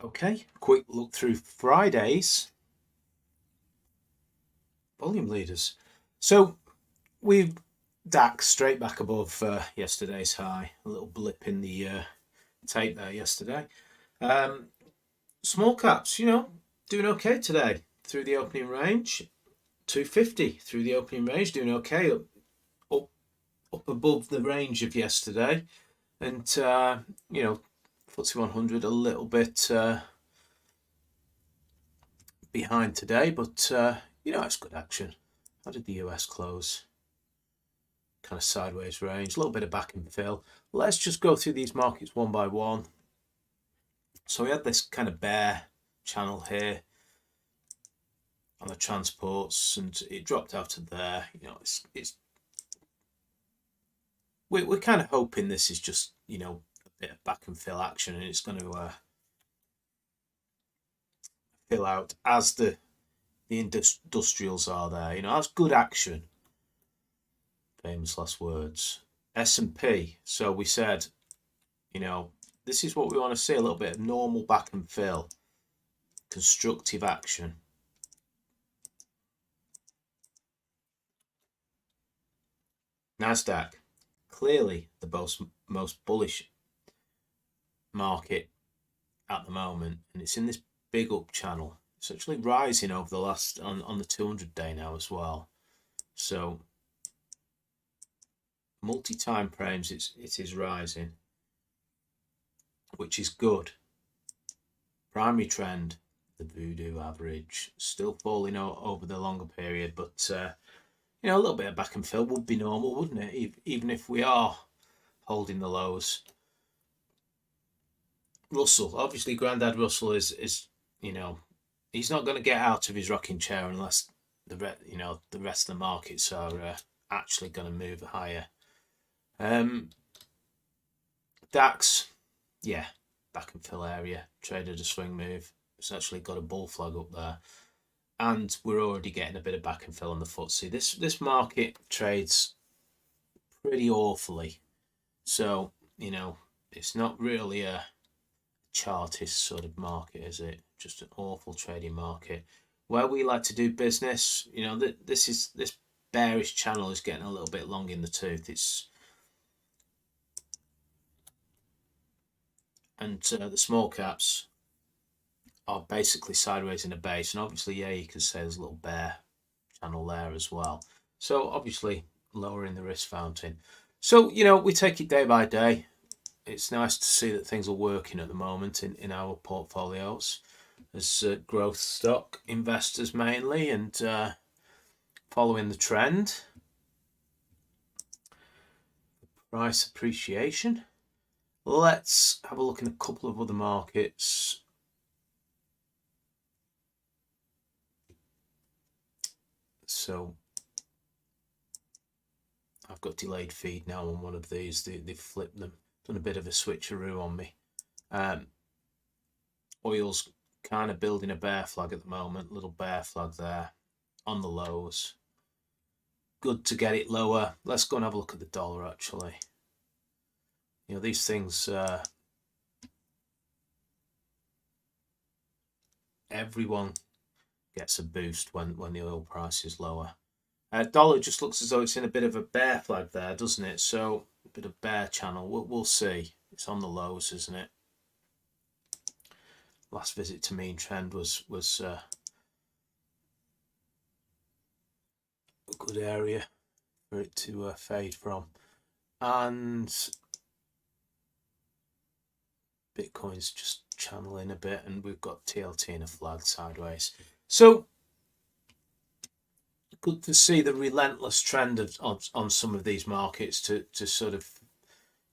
Okay, quick look through Friday's volume leaders. So we've DAX straight back above yesterday's high. A little blip in the tape there yesterday. Small caps, doing okay today through the opening range. 250 through the opening range, doing okay. Up above the range of yesterday. And, FTSE 100 a little bit behind today, but it's good action. How did the US close? Kind of sideways range, a little bit of back and fill. Let's just go through these markets one by one. So we had this kind of bear channel here on the transports, and it dropped out of there. We're kind of hoping this is just a bit of back and fill action, and it's going to fill out as the industrials are there. That's good action. Famous last words. S&P. So we said, this is what we want to see, a little bit of normal back and fill. Constructive action. Nasdaq. Clearly the most bullish market at the moment, and it's in this big up channel. It's actually rising over the last on the 200-day now as well. So multi-time frames, it is rising, which is good. Primary trend, the voodoo average, still falling over the longer period, but a little bit of back and fill would be normal, wouldn't it? Even if we are holding the lows. Russell, obviously, Grandad Russell is he's not going to get out of his rocking chair unless the rest of the markets are actually going to move higher. DAX, back and fill area, traded a swing move. It's actually got a bull flag up there, and we're already getting a bit of back and fill on the FTSE. This market trades pretty awfully, so it's not really a chartist sort of market, is it? Just an awful trading market where we like to do business. This bearish channel is getting a little bit long in the tooth. And the small caps are basically sideways in a base, and obviously, you can say there's a little bear channel there as well. So obviously, lowering the risk fountain. So we take it day by day. It's nice to see that things are working at the moment in our portfolios as growth stock investors mainly, and following the trend. Price appreciation. Let's have a look in a couple of other markets. So I've got delayed feed now on one of these. They've flipped them, done a bit of a switcheroo on me. Oil's kind of building a bear flag at the moment, little bear flag there on the lows. Good to get it lower. Let's go and have a look at the dollar actually. These things, everyone gets a boost when the oil price is lower. Dollar just looks as though it's in a bit of a bear flag there, doesn't it? So a bit of bear channel. We'll see. It's on the lows, isn't it? Last visit to mean trend was a good area for it to fade from, and Bitcoin's just channeling a bit, and we've got TLT in a flag sideways. So good to see the relentless trend on some of these markets to sort of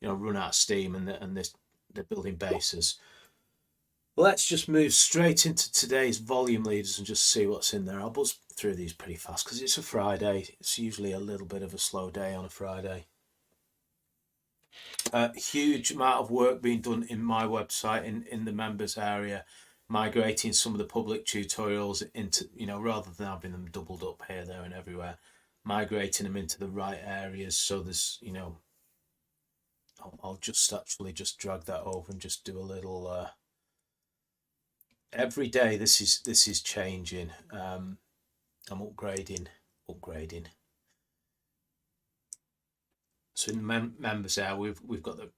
run out of steam, and they're building bases. Let's just move straight into today's volume leaders and just see what's in there. I'll buzz through these pretty fast because it's a Friday. It's usually a little bit of a slow day on a Friday. Huge amount of work being done in my website in the members area, migrating some of the public tutorials into, rather than having them doubled up here, there and everywhere, migrating them into the right areas. So there's, I'll just drag that over and just do a little every day this is changing. I'm upgrading. So in the members there, we've got the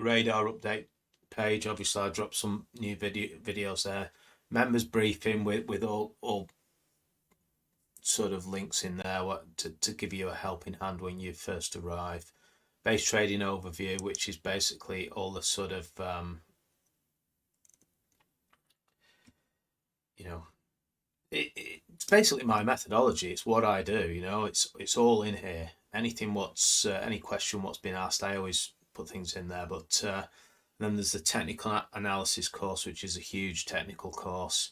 radar update page. Obviously, I dropped some new videos there. Members briefing with all sort of links in there to give you a helping hand when you first arrive. Base trading overview, which is basically all the sort of it's basically my methodology. It's what I do. It's all in here. Anything any question what's been asked, I always put things in there. But then there's the technical analysis course, which is a huge technical course.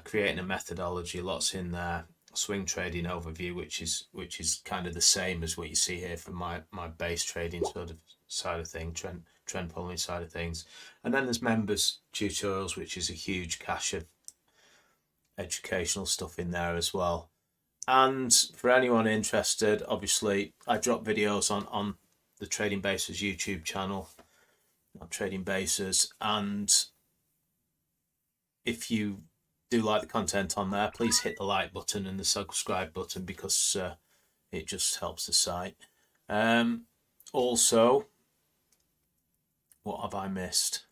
Creating a methodology, lots in there. Swing trading overview, which is kind of the same as what you see here from my base trading sort of side of things, trend following side of things. And then there's members tutorials, which is a huge cache of educational stuff in there as well. And for anyone interested, obviously I drop videos on the Trading Bases YouTube channel, Trading Bases, and if you do like the content on there, please hit the like button and the subscribe button, because it just helps the site. Also, what have I missed?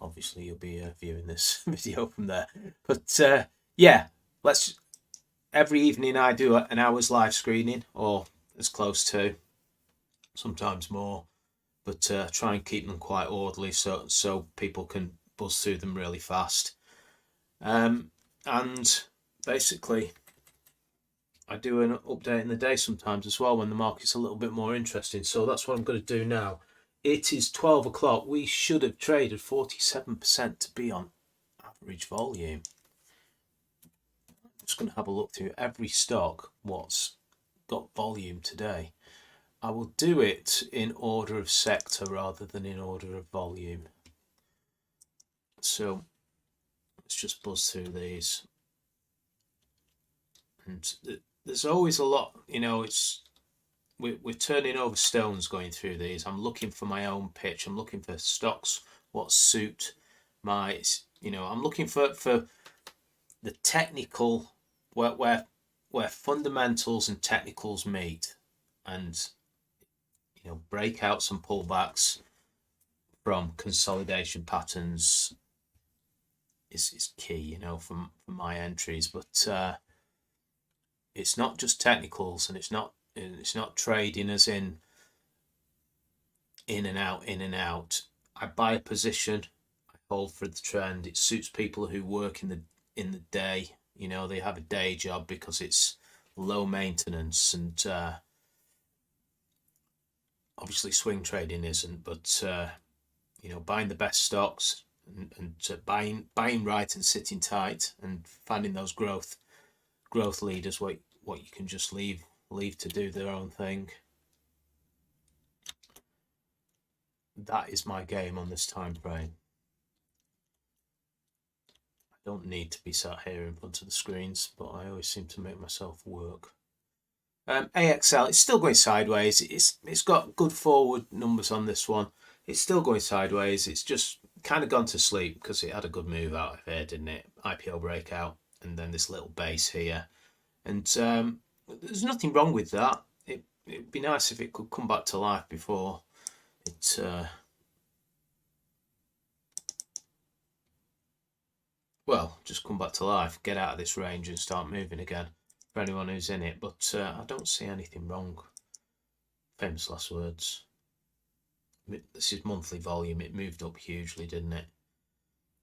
Obviously you'll be viewing this video from there, but yeah, every evening I do an hour's live screening, or as close to, sometimes more, but try and keep them quite orderly so people can buzz through them really fast. And basically I do an update in the day sometimes as well when the market's a little bit more interesting. So that's what I'm going to do now. It is 12 o'clock. We should have traded 47% to be on average volume. I'm just going to have a look through every stock what's got volume today. I will do it in order of sector rather than in order of volume. So let's just buzz through these. And there's always a lot, we're turning over stones going through these. I'm looking for my own pitch. I'm looking for stocks what suit my, I'm looking for the technical, where fundamentals and technicals meet, and breakouts and pullbacks from consolidation patterns is key, from my entries. But it's not just technicals, and it's not trading as in and out. I buy a position, I hold for the trend. It suits people who work in the day. They have a day job because it's low maintenance, and obviously swing trading isn't. But buying the best stocks and buying right and sitting tight and finding those growth leaders, what you can just leave to do their own thing. That is my game on this time frame. I don't need to be sat here in front of the screens, but I always seem to make myself work. AXL, it's still going sideways. It's got good forward numbers on this one. It's still going sideways. It's just kind of gone to sleep because it had a good move out of here, didn't it? IPO breakout, and then this little base here. And there's nothing wrong with that. It'd be nice if it could come back to life before it just come back to life, get out of this range and start moving again for anyone who's in it. But I don't see anything wrong. Famous last words. This is monthly volume. It moved up hugely, didn't it?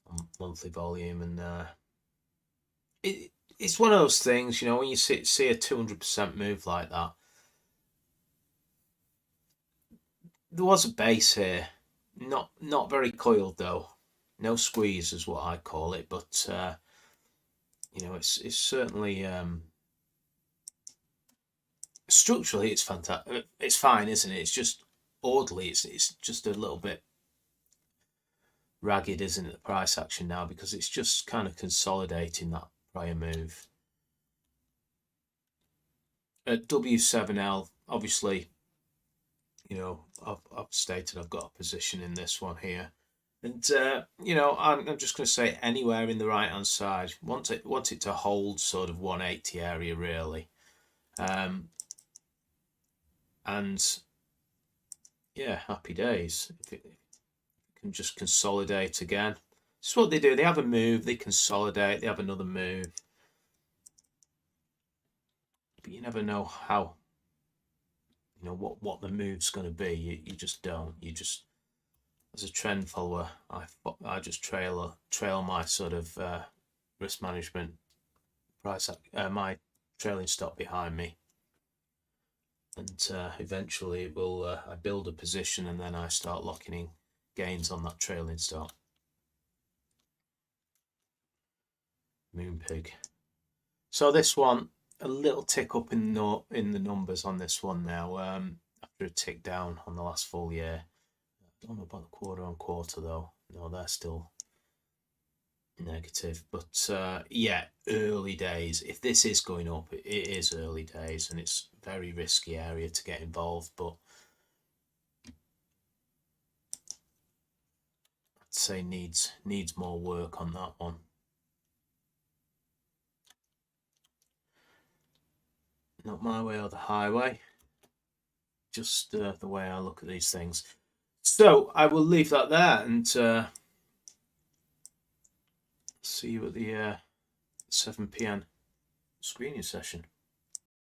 On monthly volume, and it's one of those things, when you see a 200% move like that. There was a base here, not very coiled though. No squeeze is what I call it, but it's certainly structurally it's fantastic. It's fine, isn't it? It's just orderly. It's just a little bit ragged, isn't it, the price action now, because it's just kind of consolidating that prior move. At W7L, obviously I've stated I've got a position in this one here. And, I'm just going to say anywhere in the right-hand side. Want it to hold sort of 180 area, really. And, yeah, happy days. If it can just consolidate again. This is what they do. They have a move, they consolidate, they have another move. But you never know how, what the move's going to be. You just don't. You just, as a trend follower, I just trail my sort of risk management price, my trailing stop behind me, and eventually it will. I build a position and then I start locking in gains on that trailing stop. Moonpig. So this one, a little tick up in the numbers on this one now. After a tick down on the last full year. I don't know about the quarter on quarter though. No, they're still negative. But yeah, early days. If this is going up, it is early days, and it's a very risky area to get involved. But I'd say needs more work on that one. Not my way or the highway. Just the way I look at these things. So I will leave that there and see you at the 7 p.m. screening session.